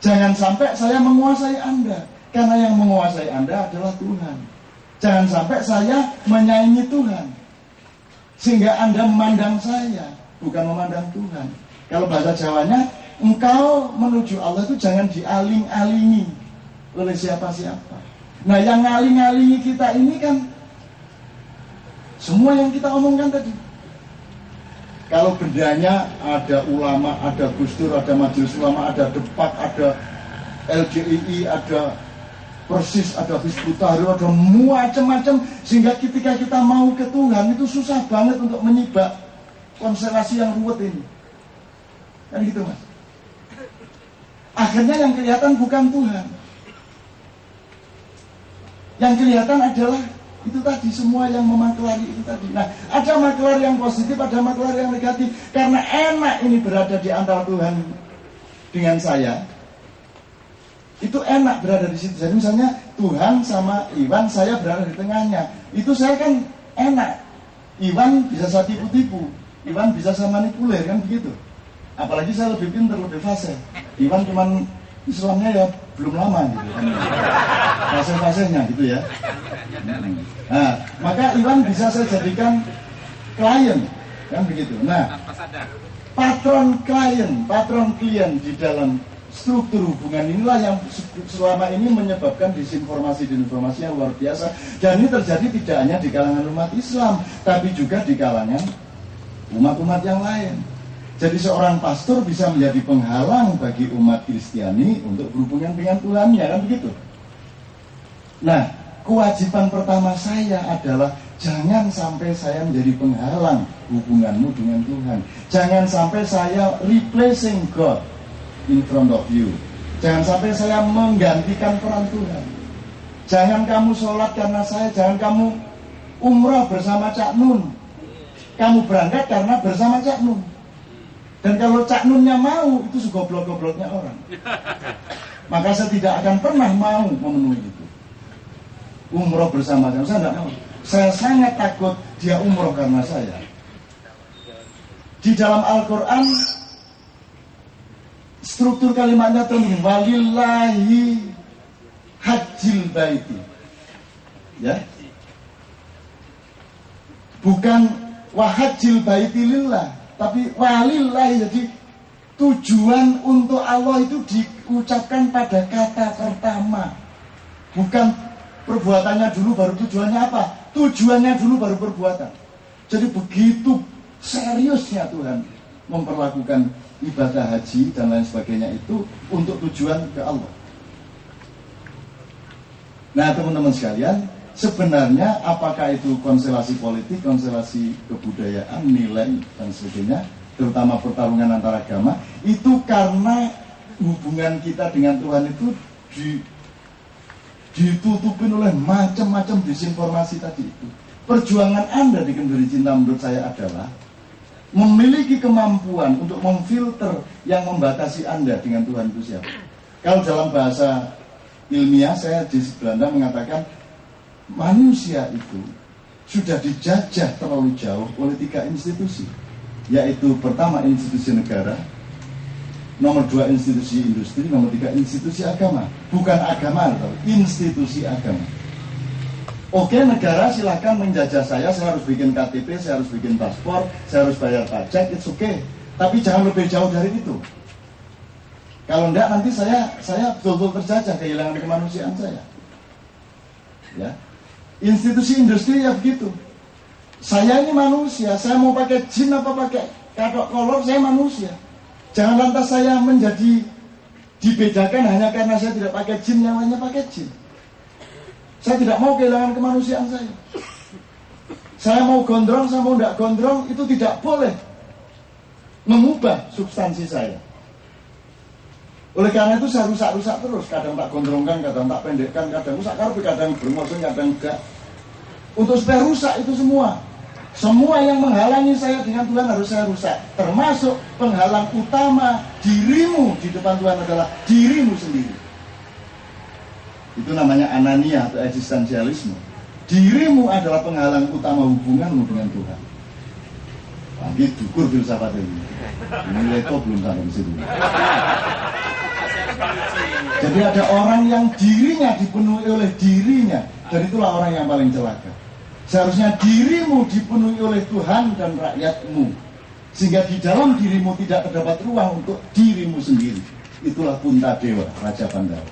Jangan sampai saya menguasai Anda, karena yang menguasai Anda adalah Tuhan. Jangan sampai saya menyaingi Tuhan, sehingga Anda memandang saya, bukan memandang Tuhan. Kalau bahasa Jawanya, engkau menuju Allah itu jangan dialing-alingi oleh siapa-siapa. Nah, yang ngaling-alingi kita ini kan semua yang kita omongkan tadi. Kalau bendanya ada ulama, ada Gus Dur, ada majelis ulama, ada Depak, ada LGII, ada Persis, ada Hizbut Tahrir, ada macam-macam, sehingga ketika kita mau ke Tuhan itu susah banget untuk menyibak konstelasi yang ruwet ini. Kan gitu, Mas. Akhirnya yang kelihatan bukan Tuhan. Yang kelihatan adalah itu tadi, semua yang memaklari itu tadi. Nah, ada maklar yang positif, ada maklar yang negatif. Karena enak ini berada di antara Tuhan dengan saya. Itu enak berada di situ. Jadi misalnya Tuhan sama Iwan, saya berada di tengahnya. Itu saya kan enak. Iwan bisa saya tipu-tipu, Iwan bisa saya manipulir, kan begitu. Apalagi saya lebih pintar, lebih fasih. Iwan cuman Islamnya ya belum lama gitu kan. Fasih-fasihnya gitu ya. Nah, maka Iwan bisa saya jadikan klien, kan begitu. Nah, patron klien di dalam struktur hubungan inilah yang selama ini menyebabkan disinformasi yang luar biasa. Dan ini terjadi tidak hanya di kalangan umat Islam, tapi juga di kalangan umat-umat yang lain. Jadi seorang pastor bisa menjadi penghalang bagi umat Kristiani untuk berhubungan dengan Tuhannya, kan begitu. Nah, kewajiban pertama saya adalah jangan sampai saya menjadi penghalang hubunganmu dengan Tuhan. Jangan sampai saya replacing God in front of you. Jangan sampai saya menggantikan peran Tuhan. Jangan kamu sholat karena saya, jangan kamu umrah bersama Cak Nun. Kamu berangkat karena bersama Cak Nun. Dan kalau Cak Nunnya mau, itu segoblok-gobloknya orang. Maka saya tidak akan pernah mau memenuhi itu. Umroh bersama saya tidak mau. Saya sangat takut dia umroh karena saya. Di dalam Al-Quran, struktur kalimatnya terlihat walillahi hajjil baiti, ya, bukan wahajjil baiti lillah, tapi walillahi. Jadi tujuan untuk Allah itu diucapkan pada kata pertama, bukan perbuatannya dulu baru tujuannya apa, tujuannya dulu baru perbuatan. Jadi begitu seriusnya Tuhan memperlakukan ibadah haji dan lain sebagainya itu untuk tujuan ke Allah. Nah, teman-teman sekalian, sebenarnya apakah itu konstelasi politik, konstelasi kebudayaan, nilai dan sebagainya, terutama pertarungan antar agama, itu karena hubungan kita dengan Tuhan itu ditutupin oleh macam-macam disinformasi tadi itu. Perjuangan Anda di Kenduri Cinta menurut saya adalah memiliki kemampuan untuk memfilter yang membatasi Anda dengan Tuhan itu siapa. Kalau dalam bahasa ilmiah, saya di Belanda mengatakan manusia itu sudah dijajah terlalu jauh oleh 3 institusi, yaitu pertama institusi negara, nomor 2 institusi industri, nomor 3 institusi agama. Bukan agama, tapi institusi agama. Oke, negara silahkan menjajah saya harus bikin KTP, saya harus bikin paspor, saya harus bayar pajak, it's okay. Tapi jangan lebih jauh dari itu. Kalau enggak, nanti saya betul-betul terjajah, kehilangan kemanusiaan saya. Ya, institusi industri ya begitu. Saya ini manusia, saya mau pakai jin apa pakai katok kolor, saya manusia. Jangan lantas saya menjadi dibedakan hanya karena saya tidak pakai jin, yang lainnya pakai jin. Saya tidak mau kehilangan kemanusiaan saya. Saya mau gondrong, saya mau tidak gondrong, itu tidak boleh mengubah substansi saya. Oleh karena itu saya rusak-rusak terus. Kadang tak gondrongkan, kadang tak pendekkan, kadang rusak karpet, kadang bermosen, kadang enggak. Untuk supaya rusak itu semua. Semua yang menghalangi saya dengan Tuhan harus saya rusak. Termasuk penghalang utama dirimu di depan Tuhan adalah dirimu sendiri. Itu namanya anania atau eksistensialisme. Dirimu adalah penghalang utama hubunganmu dengan Tuhan. Lagi dukur filsafat ini. Nilai kok belum sampai di situ. Jadi ada orang yang dirinya dipenuhi oleh dirinya, dan itulah orang yang paling celaka. Seharusnya dirimu dipenuhi oleh Tuhan dan rakyatmu, sehingga di dalam dirimu tidak terdapat ruang untuk dirimu sendiri. Itulah Puntadewa, Raja Pandhawa.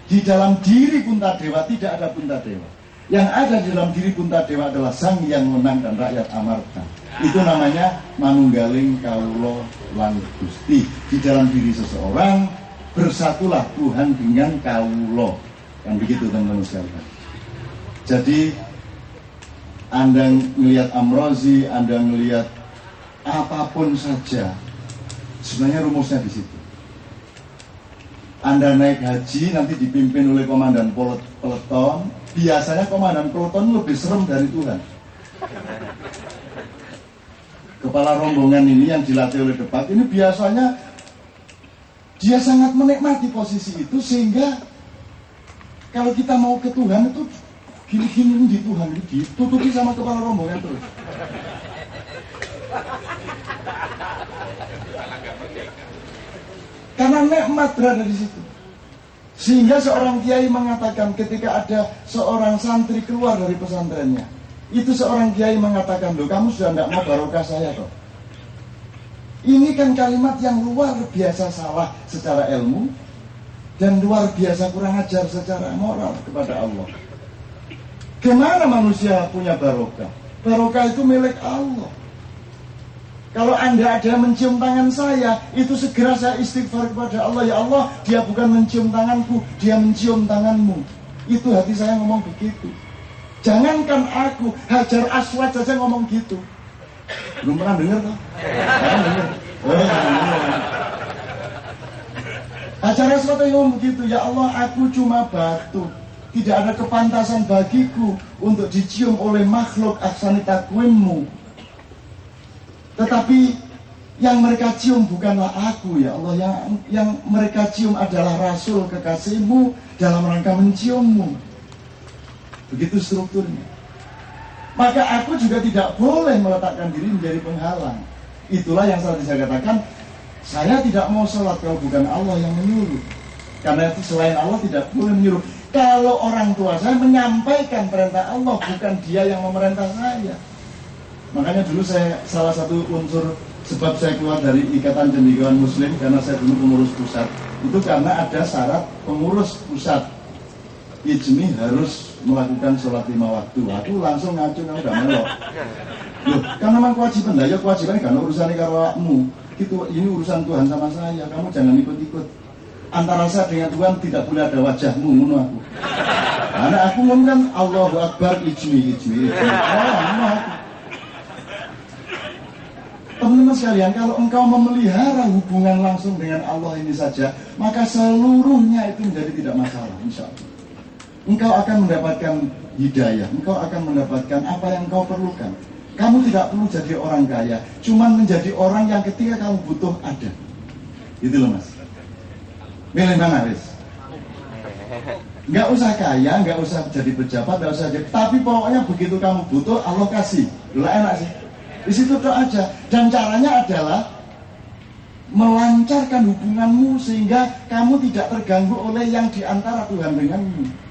Di dalam diri Puntadewa tidak ada Puntadewa. Yang ada di dalam diri Puntadewa adalah Sang Hyang Wenang dan rakyat Amarta. Itu namanya manunggaling kawula lan Gusti. Di dalam diri seseorang bersatulah Tuhan dengan kawula. Kan begitu teman-teman sekalian. Jadi Anda melihat Amrozi, Anda melihat apapun saja, sebenarnya rumusnya di situ. Anda naik haji nanti dipimpin oleh komandan peleton. Biasanya komandan peleton lebih serem dari Tuhan. Kepala rombongan ini yang dilatih oleh debat ini biasanya dia sangat menikmati posisi itu, sehingga kalau kita mau ke Tuhan itu gini-gini di Tuhan, ditutupi sama kepala rombongan terus. Karena nikmat berada di situ. Sehingga seorang kiai mengatakan ketika ada seorang santri keluar dari pesantrennya, itu seorang kiai mengatakan, loh kamu sudah tidak mau barokah saya toh. Ini kan kalimat yang luar biasa salah secara ilmu dan luar biasa kurang ajar secara moral kepada Allah. Gimana manusia punya barokah? Barokah itu milik Allah. Kalau Anda ada yang mencium tangan saya, itu segera saya istighfar kepada Allah. Ya Allah, dia bukan mencium tanganku, dia mencium tanganmu. Itu hati saya ngomong begitu. Jangankan aku, Hajar Aswad saja ngomong gitu. Belum pernah dengar toh? Dengar. Hajar Aswad ngomong begitu. Ya Allah, aku cuma batu. Tidak ada kepantasan bagiku untuk dicium oleh makhluk ahsani takwimmu. Tetapi yang mereka cium bukanlah aku, ya Allah. Yang mereka cium adalah Rasul kekasihmu dalam rangka menciummu. Begitu strukturnya. Maka aku juga tidak boleh meletakkan diri menjadi penghalang. Itulah yang saya katakan, saya tidak mau sholat kalau bukan Allah yang menyuruh. Karena itu selain Allah tidak boleh menyuruh. Kalau orang tua saya menyampaikan perintah Allah, bukan dia yang memerintah saya. Makanya dulu saya salah satu unsur sebab saya keluar dari Ikatan Cendekiawan Muslim, karena saya dulu pengurus pusat. Itu karena ada syarat pengurus pusat ijmi harus melakukan sholat 5 waktu. Aku langsung ngacu, kamu udah melok. Loh, kan memang kewajiban lah, ya kewajibannya kan urusannya karakmu. Gitu, ini urusan Tuhan sama saya, kamu jangan ikut-ikut. Antara saya dengan Tuhan tidak boleh ada wajahmu, ngono aku. Karena aku ngomong Allahu Akbar ijmi. Aku. Teman-teman sekalian, kalau engkau memelihara hubungan langsung dengan Allah ini saja, maka seluruhnya itu menjadi tidak masalah, insya Allah. Engkau akan mendapatkan hidayah, engkau akan mendapatkan apa yang engkau perlukan. Kamu tidak perlu jadi orang kaya, cuman menjadi orang yang ketika kamu butuh ada. Itu loh mas. Milih mana wis? Nggak usah kaya, nggak usah jadi pejabat, nggak usah jadi. Tapi pokoknya begitu kamu butuh, Allah kasih. Dulu enak sih. Di situ tuh aja. Dan caranya adalah melancarkan hubunganmu sehingga kamu tidak terganggu oleh yang diantara Tuhan denganmu.